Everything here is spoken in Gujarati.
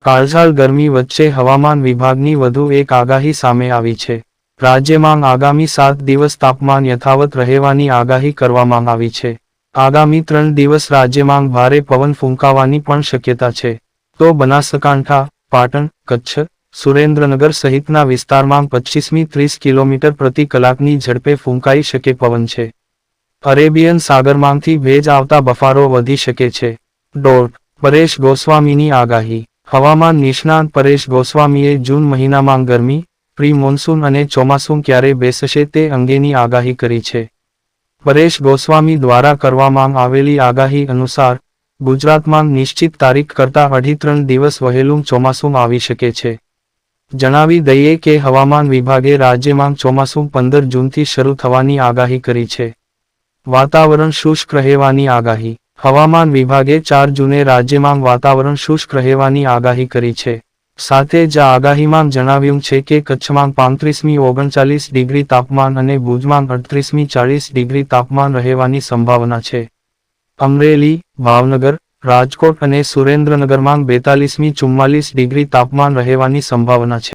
કાળઝાળ ગરમી વચ્ચે હવામાન વિભાગની વધુ એક આગાહી સામે આવી છે। રાજ્યમાં આગામી 7 દિવસ તાપમાન યથાવત રહેવાની આગાહી કરવામાં આવી છે। આગામી 3 દિવસ રાજ્યમાં ભારે પવન ફૂંકાવાની પણ શક્યતા છે। તો બનાસકાંઠા, પાટણ, કચ્છ, સુરેન્દ્રનગર સહિતના વિસ્તારમાં 25થી 30 કિલોમીટર પ્રતિ કલાકની ઝડપે ફૂંકાઈ શકે પવન છે। અરેબિયન સાગરમાંથી ભેજ આવતા બફારો વધી શકે છે। પરેશ ગોસ્વામીની આગાહી। હવામાન નિષ્ણાત પરેશ ગોસ્વામીએ જૂન મહિનામાં ગરમી, પ્રી મોન્સૂન અને ચોમાસું ક્યારે બેસશે તે અંગેની આગાહી કરી છે। પરેશ ગોસ્વામી દ્વારા કરવામાં આવેલી આગાહી અનુસાર ગુજરાતમાં નિશ્ચિત તારીખ કરતાં 2.5-3 દિવસ વહેલું ચોમાસું આવી શકે છે। જણાવી દઈએ કે હવામાન વિભાગે રાજ્યમાં ચોમાસું 15 જૂનથી શરૂ થવાની આગાહી કરી છે। વાતાવરણ શુષ્ક રહેવાની આગાહી। હવામાન વિભાગે 4 જૂને રાજ્યમાં વાતાવરણ શુષ્ક રહેવાની આગાહી કરી છે। સાથે જ આગાહીમાં જણાવ્યું છે કે કચ્છમાં 35થી 39 ડિગ્રી તાપમાન અને ભુજમાં 38થી 40 ડિગ્રી તાપમાન રહેવાની સંભાવના છે। અમરેલી, ભાવનગર, રાજકોટ અને સુરેન્દ્રનગરમાં 42થી 44 ડિગ્રી તાપમાન રહેવાની સંભાવના છે।